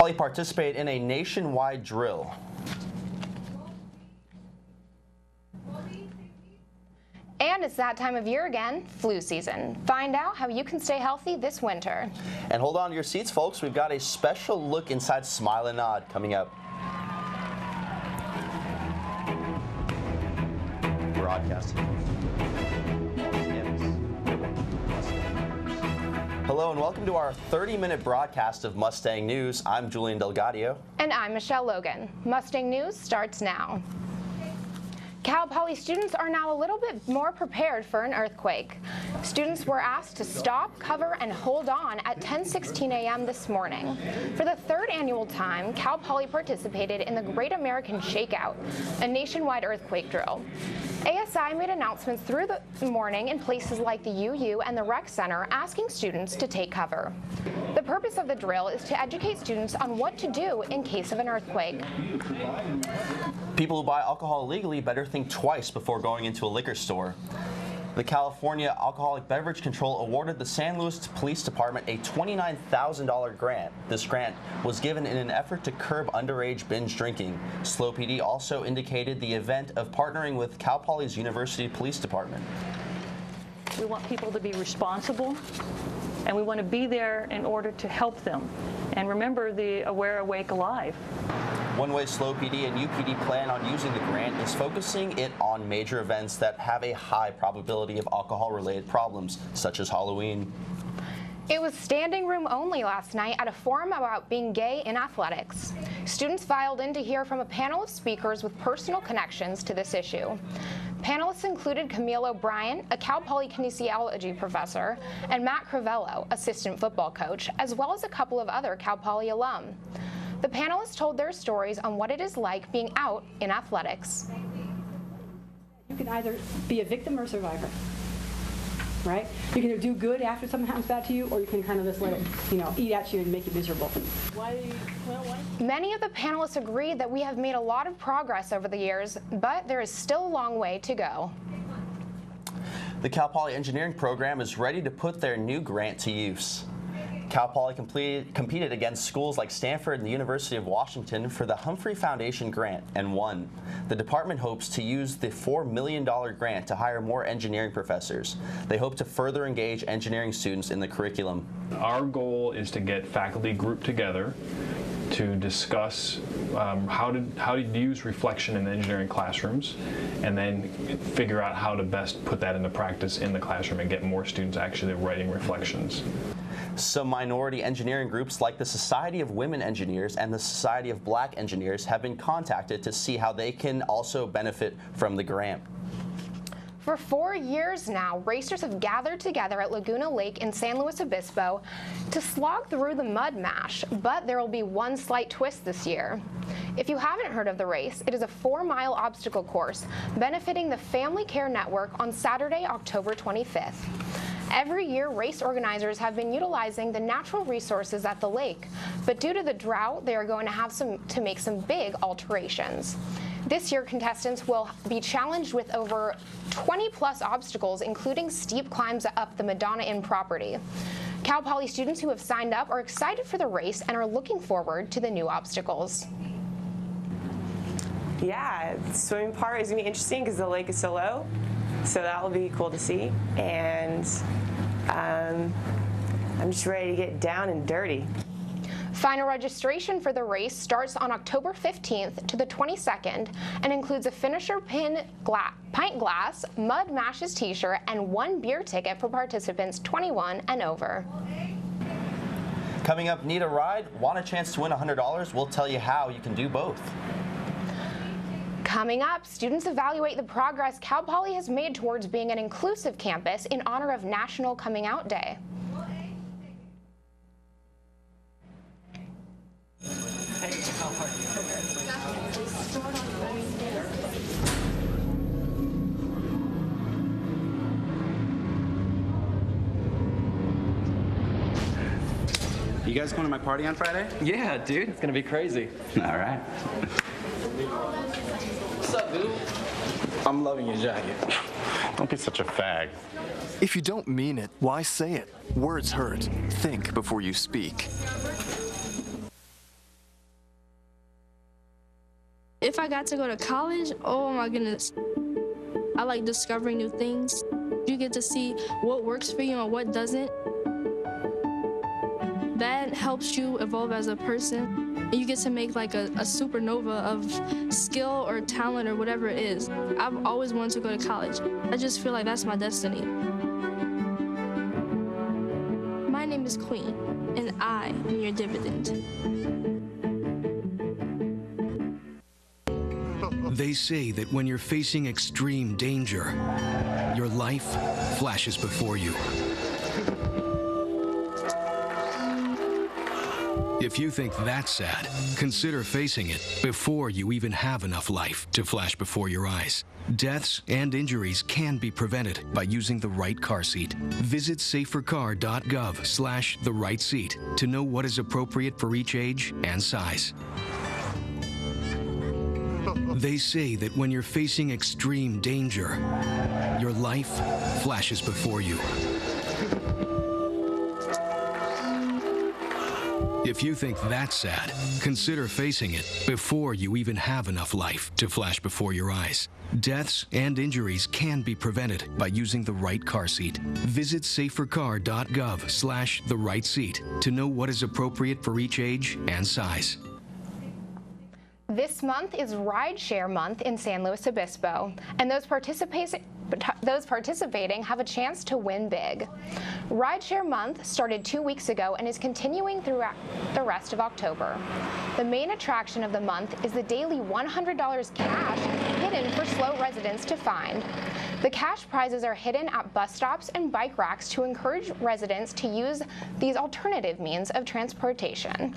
Poly participate in a nationwide drill. And it's that time of year again, flu season. Find out how you can stay healthy this winter. And hold on to your seats, folks. We've got a special look inside Smile and Nod coming up. Broadcasting. Hello and welcome to our 30-minute broadcast of Mustang News. I'm Julian Gaudio. And I'm Michelle Logan. Mustang News starts now. Cal Poly students are now a little bit more prepared for an earthquake. Students were asked to stop, cover, and hold on at 10:16 a.m. this morning. For the third annual time, Cal Poly participated in the Great American Shakeout, a nationwide earthquake drill. ASI made announcements through the morning in places like the UU and the Rec Center asking students to take cover. The purpose of the drill is to educate students on what to do in case of an earthquake. People who buy alcohol illegally better think twice before going into a liquor store. The California Alcoholic Beverage Control awarded the San Luis Police Department a $29,000 grant. This grant was given in an effort to curb underage binge drinking. SLO PD also indicated the event of partnering with Cal Poly's University Police Department. We want people to be responsible, and we want to be there in order to help them. And remember the Aware, Awake, Alive. One way SLO PD and UPD plan on using the grant is focusing it on major events that have a high probability of alcohol-related problems, such as Halloween. It was standing room only last night at a forum about being gay in athletics. Students filed in to hear from a panel of speakers with personal connections to this issue. Panelists included Camille O'Brien, a Cal Poly kinesiology professor, and Matt Crivello, assistant football coach, as well as a couple of other Cal Poly alum. The panelists told their stories on what it is like being out in athletics. You can either be a victim or a survivor, right? You can either do good after something happens bad to you, or you can kind of just let it, eat at you and make you miserable. Why? Many of the panelists agreed that we have made a lot of progress over the years, but there is still a long way to go. The Cal Poly engineering program is ready to put their new grant to use. Cal Poly competed against schools like Stanford and the University of Washington for the Humphrey Foundation grant and won. The department hopes to use the $4 million grant to hire more engineering professors. They hope to further engage engineering students in the curriculum. Our goal is to get faculty grouped together to discuss how to use reflection in engineering classrooms, and then figure out how to best put that into practice in the classroom and get more students actually writing reflections. Some minority engineering groups like the Society of Women Engineers and the Society of Black Engineers have been contacted to see how they can also benefit from the grant. For 4 years now, racers have gathered together at Laguna Lake in San Luis Obispo to slog through the mud mash, but there will be one slight twist this year. If you haven't heard of the race, it is a 4-mile obstacle course benefiting the Family Care Network on Saturday, October 25th. Every year, race organizers have been utilizing the natural resources at the lake, but due to the drought, they are going to have to make some big alterations. This year, contestants will be challenged with over 20-plus obstacles, including steep climbs up the Madonna Inn property. Cal Poly students who have signed up are excited for the race and are looking forward to the new obstacles. Yeah, the swimming part is going to be interesting because the lake is so low, so that will be cool to see. And I'm just ready to get down and dirty. Final registration for the race starts on October 15th to the 22nd and includes a finisher pint glass, Mud Mashes t-shirt, and 1 beer ticket for participants 21 and over. Coming up, need a ride? Want a chance to win $100? We'll tell you how you can do both. Coming up, students evaluate the progress Cal Poly has made towards being an inclusive campus in honor of National Coming Out Day. You guys going to my party on Friday? Yeah, dude, it's gonna be crazy. All right. What's up, dude? I'm loving your jacket. Don't be such a fag. If you don't mean it, why say it? Words hurt. Think before you speak. If I got to go to college, oh my goodness. I like discovering new things. You get to see what works for you and what doesn't. That helps you evolve as a person. And you get to make like a supernova of skill or talent or whatever it is. I've always wanted to go to college. I just feel like that's my destiny. My name is Queen, and I am your dividend. They say that when you're facing extreme danger, your life flashes before you. If you think that's sad, consider facing it before you even have enough life to flash before your eyes. Deaths and injuries can be prevented by using the right car seat. Visit safercar.gov/the-right-seat to know what is appropriate for each age and size. They say that when you're facing extreme danger, your life flashes before you. If you think that's sad, consider facing it before you even have enough life to flash before your eyes. Deaths and injuries can be prevented by using the right car seat. Visit safercar.gov/the-right-seat to know what is appropriate for each age and size. This month is Rideshare Month in San Luis Obispo, and those participating have a chance to win big. Rideshare Month started 2 weeks ago and is continuing throughout the rest of October. The main attraction of the month is the daily $100 cash hidden for SLO residents to find. The cash prizes are hidden at bus stops and bike racks to encourage residents to use these alternative means of transportation.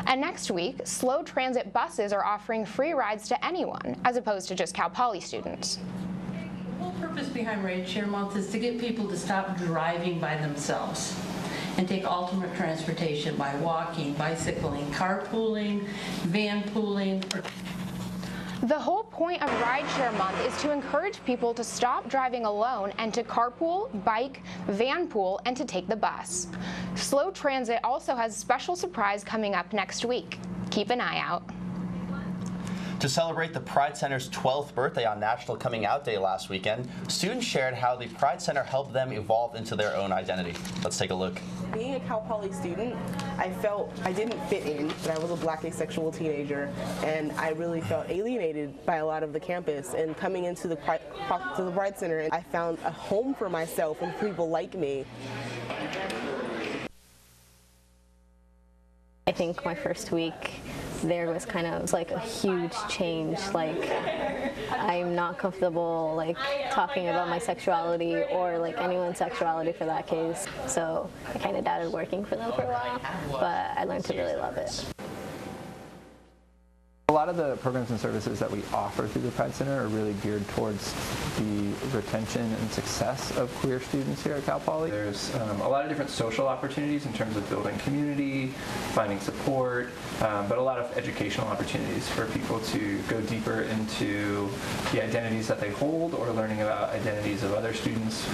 And next week, SLO transit buses are offering free rides to anyone, as opposed to just Cal Poly students. The whole purpose behind Rideshare Month is to get people to stop driving by themselves and take alternate transportation by walking, bicycling, carpooling, van pooling. The whole point of Rideshare Month is to encourage people to stop driving alone and to carpool, bike, van pool, and to take the bus. SLO Transit also has a special surprise coming up next week. Keep an eye out. To celebrate the Pride Center's 12th birthday on National Coming Out Day last weekend, students shared how the Pride Center helped them evolve into their own identity. Let's take a look. Being a Cal Poly student, I felt I didn't fit in, that I was a black asexual teenager, and I really felt alienated by a lot of the campus. And coming into the Pride Center, I found a home for myself and people like me. I think my first week there was kind of like a huge change. Like, I'm not comfortable like talking about my sexuality or like anyone's sexuality for that case. So I kind of doubted working for them for a while, but I learned to really love it. A lot of the programs and services that we offer through the Pride Center are really geared towards the retention and success of queer students here at Cal Poly. There's a lot of different social opportunities in terms of building community, finding support, but a lot of educational opportunities for people to go deeper into the identities that they hold or learning about identities of other students.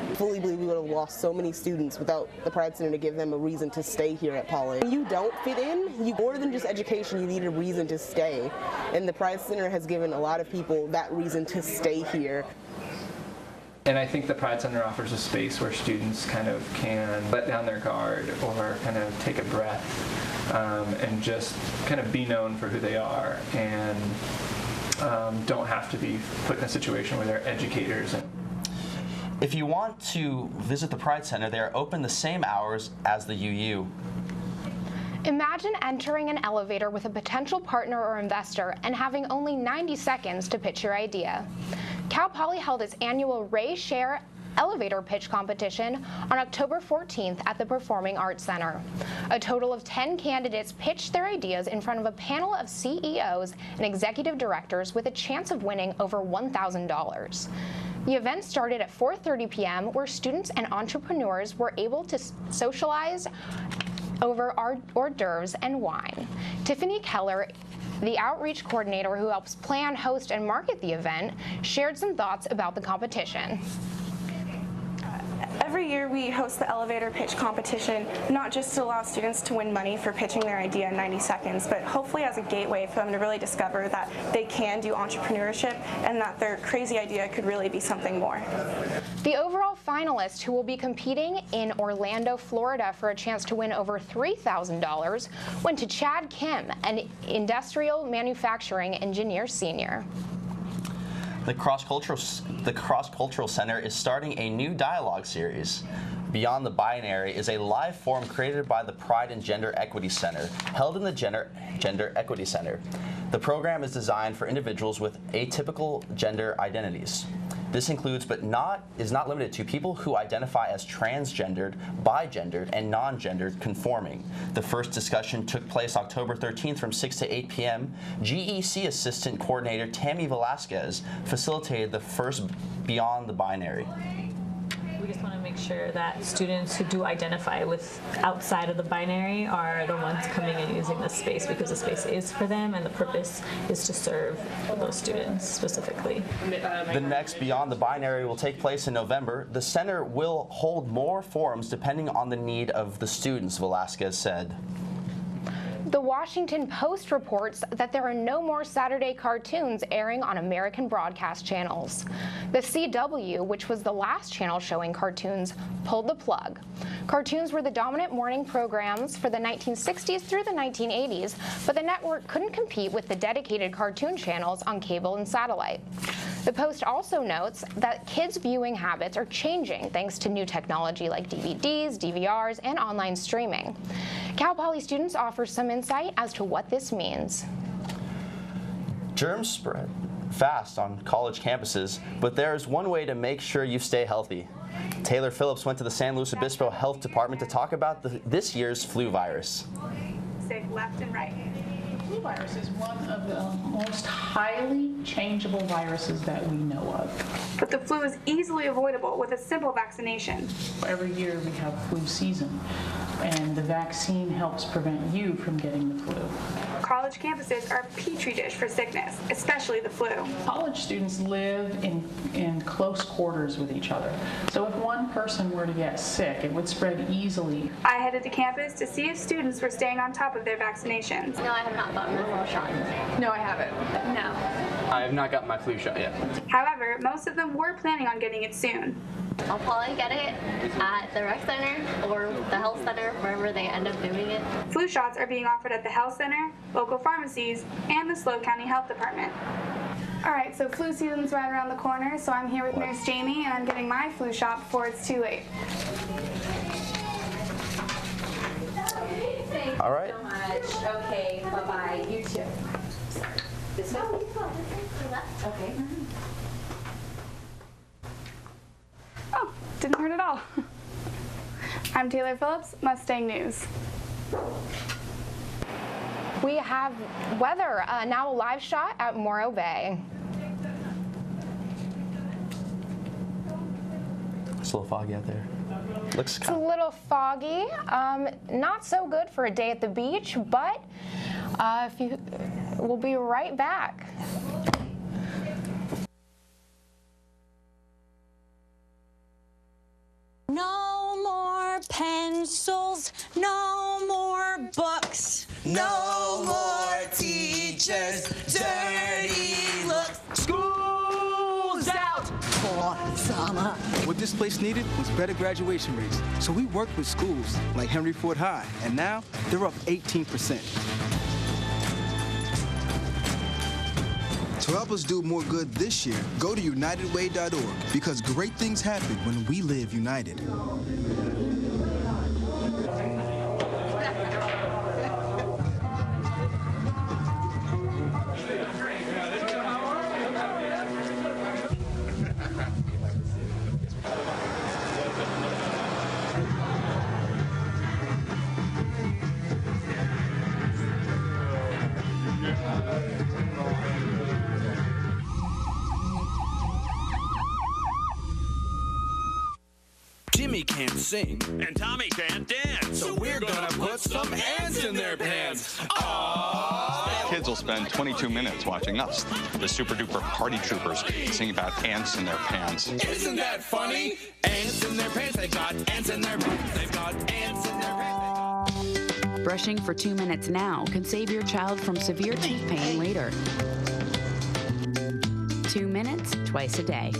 I fully believe we would have lost so many students without the Pride Center to give them a reason to stay here at Poly. When you don't fit in, more than just education, you need a reason to stay. And the Pride Center has given a lot of people that reason to stay here. And I think the Pride Center offers a space where students kind of can let down their guard or kind of take a breath and just kind of be known for who they are and don't have to be put in a situation where they're educators. If you want to visit the Pride Center, they are open the same hours as the UU. Imagine entering an elevator with a potential partner or investor and having only 90 seconds to pitch your idea. Cal Poly held its annual Ray Share elevator pitch competition on October 14th at the Performing Arts Center. A total of 10 candidates pitched their ideas in front of a panel of CEOs and executive directors with a chance of winning over $1,000. The event started at 4:30 p.m. where students and entrepreneurs were able to socialize over hors d'oeuvres and wine. Tiffany Keller, the outreach coordinator who helps plan, host, and market the event, shared some thoughts about the competition. Every year we host the elevator pitch competition, not just to allow students to win money for pitching their idea in 90 seconds, but hopefully as a gateway for them to really discover that they can do entrepreneurship and that their crazy idea could really be something more. The overall finalist, who will be competing in Orlando, Florida for a chance to win over $3,000, went to Chad Kim, an industrial manufacturing engineer senior. The Cross-Cultural Center is starting a new dialogue series. Beyond the Binary is a live forum created by the Pride and Gender Equity Center, held in the Gender Equity Center. The program is designed for individuals with atypical gender identities. This includes, but is not limited to, people who identify as transgendered, bigendered, and non-gendered conforming. The first discussion took place October 13th from 6 to 8 p.m. GEC Assistant Coordinator Tammy Velasquez facilitated the first Beyond the Binary. We just want to make sure that students who do identify with outside of the binary are the ones coming and using this space, because the space is for them and the purpose is to serve those students specifically. The next Beyond the Binary will take place in November. The center will hold more forums depending on the need of the students, Velasquez said. The Washington Post reports that there are no more Saturday cartoons airing on American broadcast channels. The CW, which was the last channel showing cartoons, pulled the plug. Cartoons were the dominant morning programs for the 1960s through the 1980s, but the network couldn't compete with the dedicated cartoon channels on cable and satellite. The Post also notes that kids' viewing habits are changing thanks to new technology like DVDs, DVRs, and online streaming. Cal Poly students offer some insight as to what this means. Germs spread fast on college campuses, but there's one way to make sure you stay healthy. Taylor Phillips went to the San Luis Obispo Health Department to talk about this year's flu virus. Say left and right. The flu virus is one of the most highly changeable viruses that we know of. But the flu is easily avoidable with a simple vaccination. Every year we have flu season, and the vaccine helps prevent you from getting the flu. College campuses are a petri dish for sickness, especially the flu. College students live in close quarters with each other. So if one person were to get sick, it would spread easily. I headed to campus to see if students were staying on top of their vaccinations. No, I have not gotten my flu shot. No, I haven't. No. I have not gotten my flu shot yet. However, most of them were planning on getting it soon. I'll probably get it at the rec center or the health center, wherever they end up doing it. Flu shots are being offered at the health center, local pharmacies, and the SLO County Health Department. All right, so flu season's right around the corner, so I'm here with Nurse Jamie, and I'm getting my flu shot before it's too late. All right. So much. Okay, bye-bye. You too. This way? Okay. Oh, didn't hurt at all. I'm Taylor Phillips, Mustang News. We have weather, now a live shot at Morro Bay. It's a little foggy out there. Looks It's a little foggy, not so good for a day at the beach, but we'll be right back. No more pencils, no more books, no more teachers, dirty looks. School's out for summer. What this place needed was better graduation rates. So we worked with schools like Henry Ford High, and now they're up 18%. To help us do more good this year, go to unitedway.org, because great things happen when we live united. Jimmy can't sing, and Tommy can't dance. So we're gonna put some ants in their pants. Aww. kids will spend 22 minutes watching us, the super duper party troopers, sing about ants in their pants. Isn't that funny? Ants in their pants, they've got ants in their pants, they've got ants in their pants. Brushing for 2 minutes now can save your child from severe teeth pain later. 2 minutes, twice a day.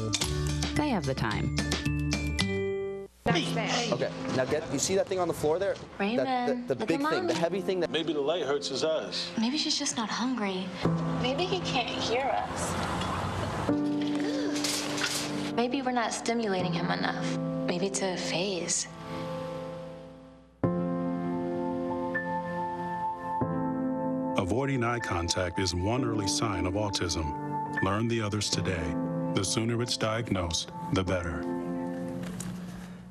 They have the time. Okay, now you see that thing on the floor there? Raymond, the look big at thing, the Mommy. heavy thing that... Maybe the light hurts his eyes. Maybe she's just not hungry. Maybe he can't hear us. Maybe we're not stimulating him enough. Maybe it's a phase. Avoiding eye contact is one early sign of autism. Learn the others today. The sooner it's diagnosed, the better.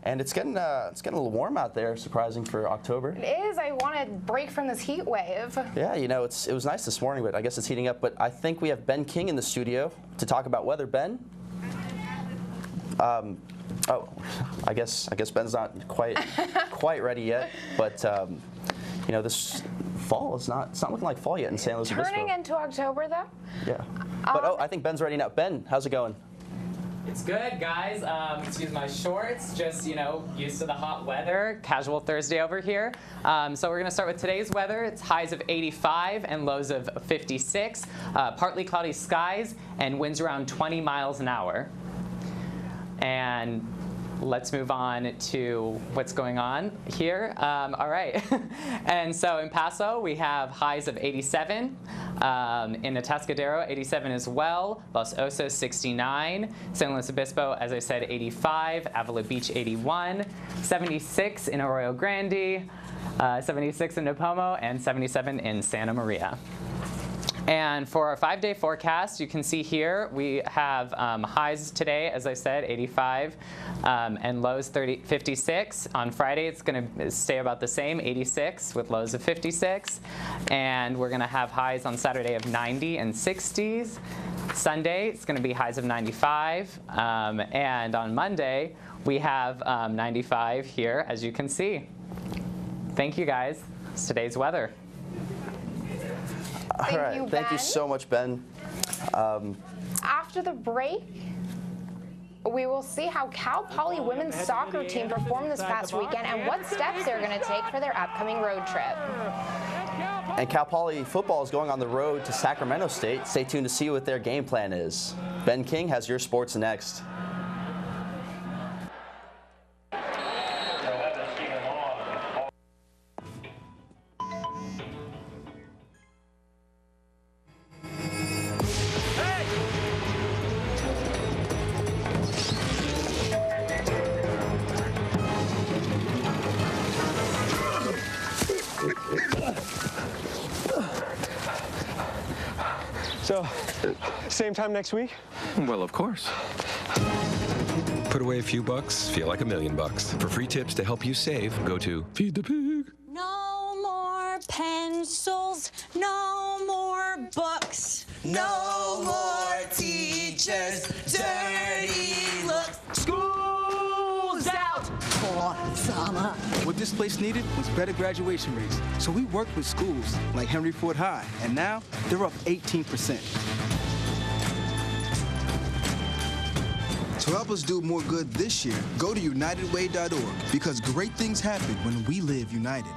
And it's getting a little warm out there, surprising for October. It is. I want to break from this heat wave. Yeah, you know, it was nice this morning, but I guess it's heating up. But I think we have Ben King in the studio to talk about weather. Ben? Oh, I guess Ben's not quite ready yet. But you know, this fall it's not looking like fall yet in San Luis Obispo. Turning into October, though. Yeah. But I think Ben's ready now. Ben, how's it going? It's good, guys. Excuse my shorts, just, used to the hot weather. Casual Thursday over here. So we're going to start with today's weather. It's highs of 85 and lows of 56. Partly cloudy skies and winds around 20 miles an hour. And let's move on to what's going on here. All right. And so in Paso, we have highs of 87. In Atascadero, 87 as well. Los Osos, 69. San Luis Obispo, as I said, 85. Avila Beach, 81. 76 in Arroyo Grande. 76 in Nipomo. And 77 in Santa Maria. And for our 5-day forecast, you can see here we have highs today, as I said, 85, and lows 56. On Friday, it's going to stay about the same, 86, with lows of 56. And we're going to have highs on Saturday of 90 and 60s. Sunday, it's going to be highs of 95. And on Monday, we have 95 here, as you can see. Thank you, guys. It's today's weather. All right, thank you so much, Ben. After the break, we will see how Cal Poly women's soccer team performed this past weekend and what steps they're going to take for their upcoming road trip. And Cal Poly football is going on the road to Sacramento State. Stay tuned to see what their game plan is. Ben King has your sports next. So, same time next week? Well, of course. Put away a few bucks, feel like $1 million. For free tips to help you save, go to Feed the Pig. No more pencils, no more books. No more teachers, dirty looks. School's out for summer. What this place needed was better graduation rates. So we worked with schools like Henry Ford High, and now they're up 18%. To help us do more good this year, go to unitedway.org because great things happen when we live united.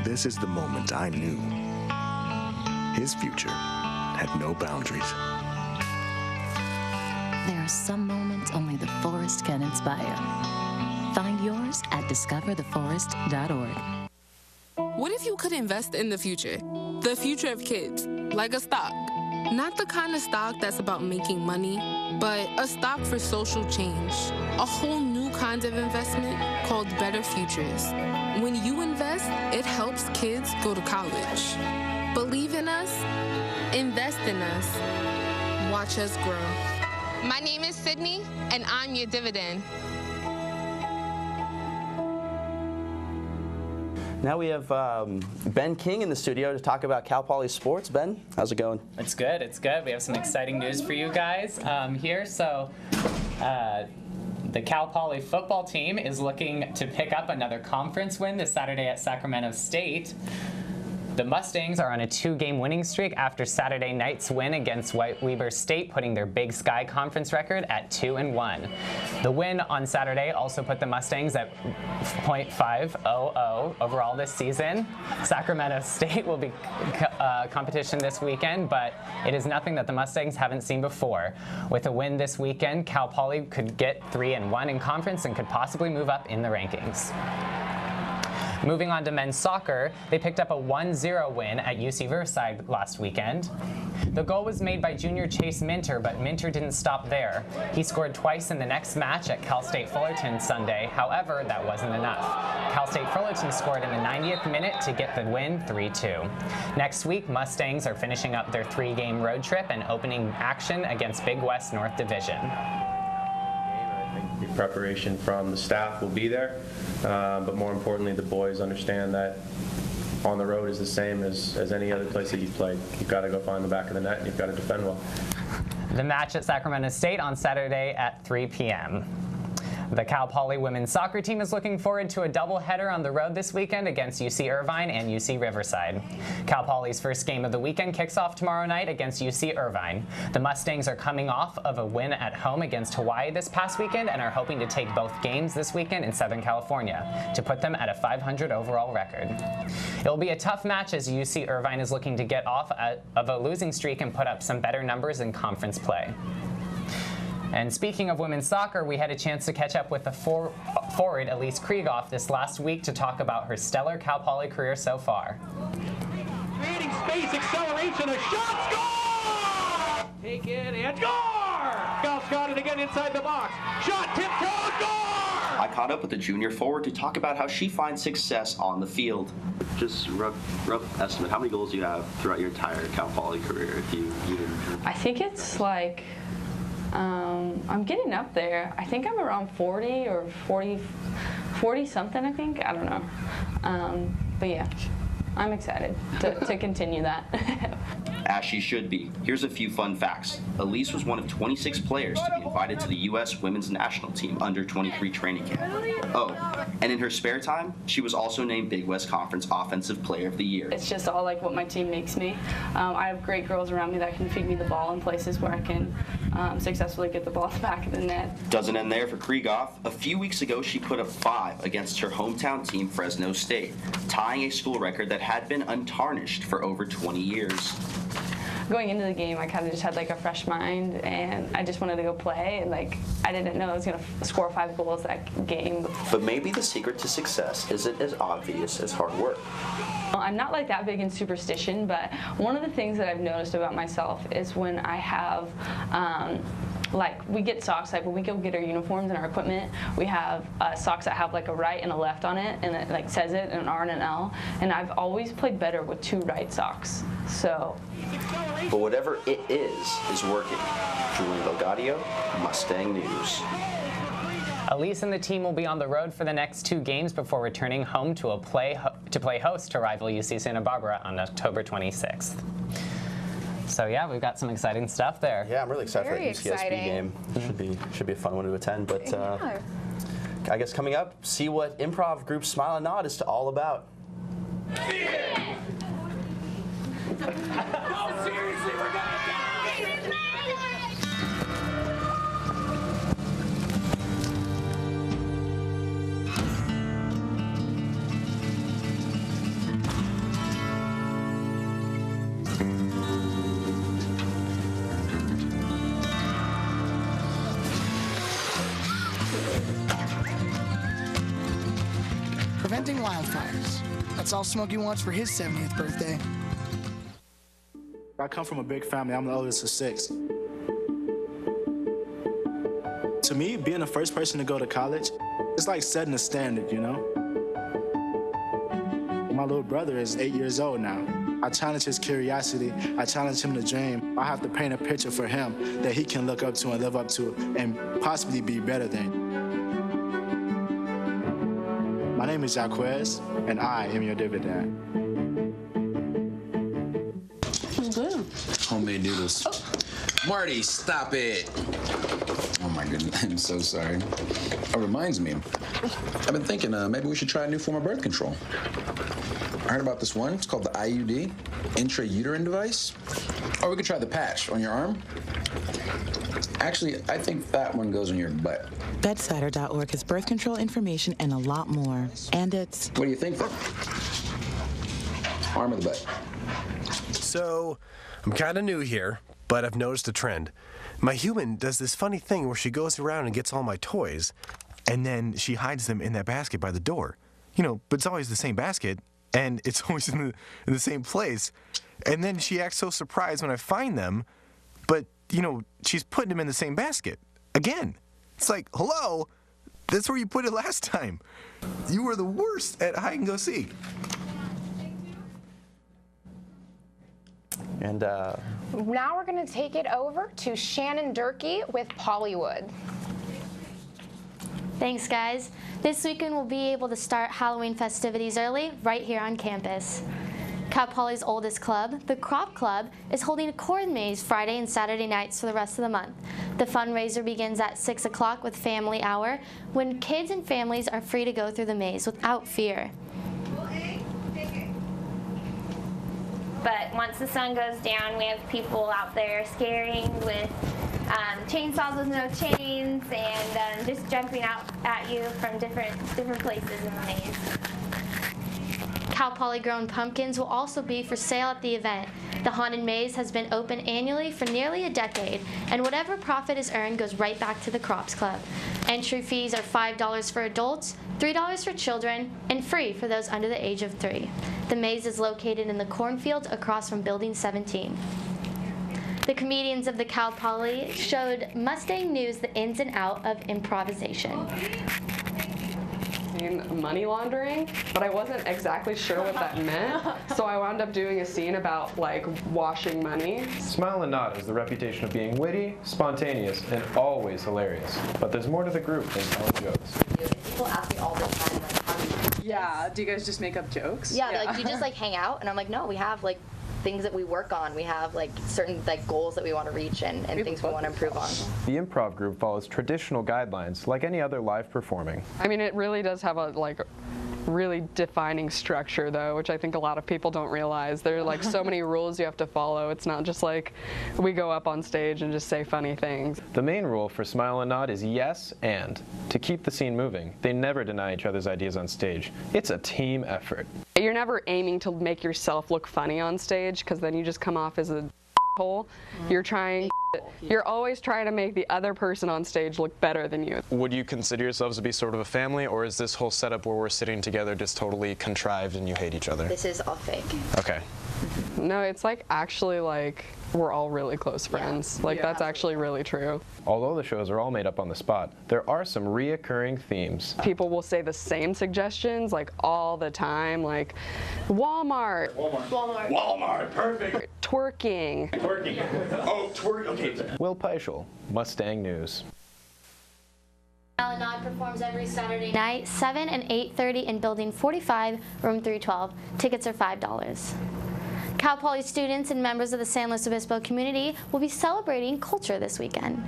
This is the moment I knew his future had no boundaries. There are some moments only the forest can inspire. Find yours at discovertheforest.org. What if you could invest in the future of kids, like a stock? Not the kind of stock that's about making money, but a stock for social change. A whole new kind of investment called Better Futures. When you invest, it helps kids go to college. Believe in us, invest in us, watch us grow. My name is Sydney, and I'm your dividend. Now we have Ben King in the studio to talk about Cal Poly sports. Ben, how's it going? It's good. It's good. We have some exciting news for you guys here. So the Cal Poly football team is looking to pick up another conference win this Saturday at Sacramento State. The Mustangs are on a 2-game winning streak after Saturday night's win against White Weber State, putting their Big Sky Conference record at 2-1. The win on Saturday also put the Mustangs at .500 overall this season. Sacramento State will be competition this weekend, but it is nothing that the Mustangs haven't seen before. With a win this weekend, Cal Poly could get 3-1 in conference and could possibly move up in the rankings. Moving on to men's soccer, they picked up a 1-0 win at UC Riverside last weekend. The goal was made by junior Chase Minter, but Minter didn't stop there. He scored twice in the next match at Cal State Fullerton Sunday. However, that wasn't enough. Cal State Fullerton scored in the 90th minute to get the win 3-2. Next week, Mustangs are finishing up their 3-game road trip and opening action against Big West North Division. The preparation from the staff will be there, but more importantly, the boys understand that on the road is the same as any other place that you've played. You've got to go find the back of the net and you've got to defend well. The match at Sacramento State on Saturday at 3 p.m. The Cal Poly women's soccer team is looking forward to a doubleheader on the road this weekend against UC Irvine and UC Riverside. Cal Poly's first game of the weekend kicks off tomorrow night against UC Irvine. The Mustangs are coming off of a win at home against Hawaii this past weekend and are hoping to take both games this weekend in Southern California to put them at a .500 overall record. It will be a tough match as UC Irvine is looking to get off of a losing streak and put up some better numbers in conference play. And speaking of women's soccer, we had a chance to catch up with the forward Elise Kriegoff this last week to talk about her stellar Cal Poly career so far. Creating space, acceleration, a shot, score! Take it and score! Cal got it again inside the box. Shot, tip, toe, score! I caught up with the junior forward to talk about how she finds success on the field. Just rough estimate, how many goals do you have throughout your entire Cal Poly career, if you even? I think it's like, I'm getting up there. I think I'm around 40 or 40 something, I think. I don't know. But yeah, I'm excited to continue that. As she should be. Here's a few fun facts. Elise was one of 26 players to be invited to the U.S. women's national team under 23 training camp. Oh, and in her spare time, she was also named Big West Conference Offensive Player of the Year. It's just all like what my team makes me. I have great girls around me that can feed me the ball in places where I can successfully get the ball at the back of the net. Doesn't end there for Kriegoff. A few weeks ago, she put up 5 against her hometown team, Fresno State, tying a school record that had been untarnished for over 20 years. Going into the game, I kind of just had like a fresh mind, and I just wanted to go play, and like I didn't know I was going to score 5 goals that game. But maybe the secret to success isn't as obvious as hard work. I'm not like that big in superstition, but one of the things that I've noticed about myself is when I have like we get socks, like when we go get our uniforms and our equipment, we have socks that have like a right and a left on it, and it like says it, an R and an L, and I've always played better with 2 right socks. So. But whatever it is working. Julian Gaudio, Mustang News. Elise and the team will be on the road for the next 2 games before returning home to play host to rival UC Santa Barbara on October 26th. So yeah, we've got some exciting stuff there. Yeah, I'm really excited for that UCSB game. Should be a fun one to attend. But I guess coming up, see what improv group Smile and Nod is all about. No, seriously, we're gonna Preventing wildfires. That's all Smokey wants for his 70th birthday. I come from a big family. I'm the oldest of 6. To me, being the first person to go to college, it's like setting a standard, you know? My little brother is 8 years old now. I challenge his curiosity. I challenge him to dream. I have to paint a picture for him that he can look up to and live up to and possibly be better than. My name is Jaquez, and I am your dividend. Good. Homemade noodles. Oh. Marty, stop it. Oh my goodness, I'm so sorry. That reminds me. I've been thinking maybe we should try a new form of birth control. I heard about this one. It's called the IUD, intrauterine device. Or we could try the patch on your arm. Actually, I think that one goes on your butt. Bedsider.org has birth control information and a lot more. And it's... What do you think, then? Arm or the butt? So, I'm kind of new here, but I've noticed a trend. My human does this funny thing where she goes around and gets all my toys, and then she hides them in that basket by the door. You know, but it's always the same basket, and it's always in the same place. And then she acts so surprised when I find them, but, you know, she's putting them in the same basket. Again. It's like, hello, that's where you put it last time. You were the worst at hide and go seek. And now we're going to take it over to Shannon Durkee with Pollywood. Thanks, guys. This weekend we'll be able to start Halloween festivities early right here on campus. Cal Poly's oldest club, the Crop Club, is holding a corn maze Friday and Saturday nights for the rest of the month. The fundraiser begins at 6 o'clock with family hour, when kids and families are free to go through the maze without fear. But once the sun goes down, we have people out there scaring with chainsaws with no chains and just jumping out at you from different places in the maze. Cal Poly grown pumpkins will also be for sale at the event. The Haunted Maze has been open annually for nearly a decade, and whatever profit is earned goes right back to the Crops Club. Entry fees are $5 for adults, $3 for children, and free for those under the age of 3. The maze is located in the cornfields across from Building 17. The comedians of the Cal Poly showed Mustang News the ins and outs of improvisation. Money laundering, but I wasn't exactly sure what that meant, so I wound up doing a scene about like washing money. Smile and Nod has the reputation of being witty, spontaneous, and always hilarious. But there's more to the group than telling jokes. People ask me all the time, like, how do you do Yeah, do you guys just make up jokes? Yeah, like, do you just like hang out? And I'm like, no, we have like things that we work on. We have like certain like goals that we want to reach and things we want to improve on. The improv group follows traditional guidelines like any other live performing. I mean, it really does have a like really defining structure though, which I think a lot of people don't realize. There are like so many rules you have to follow. It's not just like we go up on stage and just say funny things. The main rule for Smile and Nod is yes and. To keep the scene moving, they never deny each other's ideas on stage. It's a team effort. You're never aiming to make yourself look funny on stage, because then you just come off as a hole. You're always trying to make the other person on stage look better than you. Would you consider yourselves to be sort of a family, or is this whole setup where we're sitting together just totally contrived and you hate each other? This is all fake. Okay. No, it's like actually like we're all really close friends. Yeah. Like that's actually really true. Although the shows are all made up on the spot, there are some reoccurring themes. People will say the same suggestions like all the time, like Walmart. Walmart, perfect. Twerking. Oh, twerk, okay. Will Peischel, Mustang News. Smile and Nod performs every Saturday night, 7 and 8:30 in Building 45, Room 312. Tickets are $5. Cal Poly students and members of the San Luis Obispo community will be celebrating culture this weekend.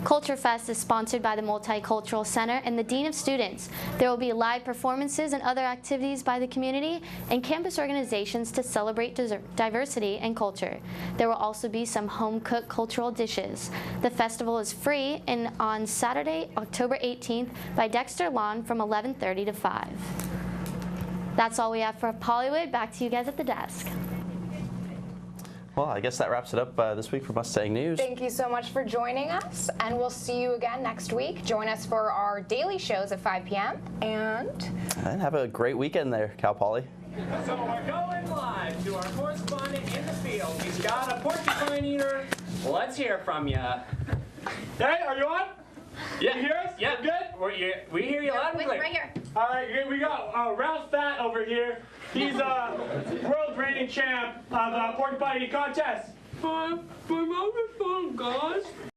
Culture Fest is sponsored by the Multicultural Center and the Dean of Students. There will be live performances and other activities by the community and campus organizations to celebrate diversity and culture. There will also be some home-cooked cultural dishes. The festival is free and on Saturday, October 18th by Dexter Lawn from 11:30 to 5. That's all we have for Pollywood. Back to you guys at the desk. Well, I guess that wraps it up this week for Mustang News. Thank you so much for joining us, and we'll see you again next week. Join us for our daily shows at 5 p.m. And have a great weekend there, Cal Poly. So we're going live to our correspondent in the field. He's got a porcupine eater. Let's hear from you. Hey, are you on? Yeah. You hear us? Yeah. We're good? We hear you loud and clear. Right here. All right, here we go. Ralph Fat over here. He's world reigning champ of porcupine eating contest. I'm having fun, guys.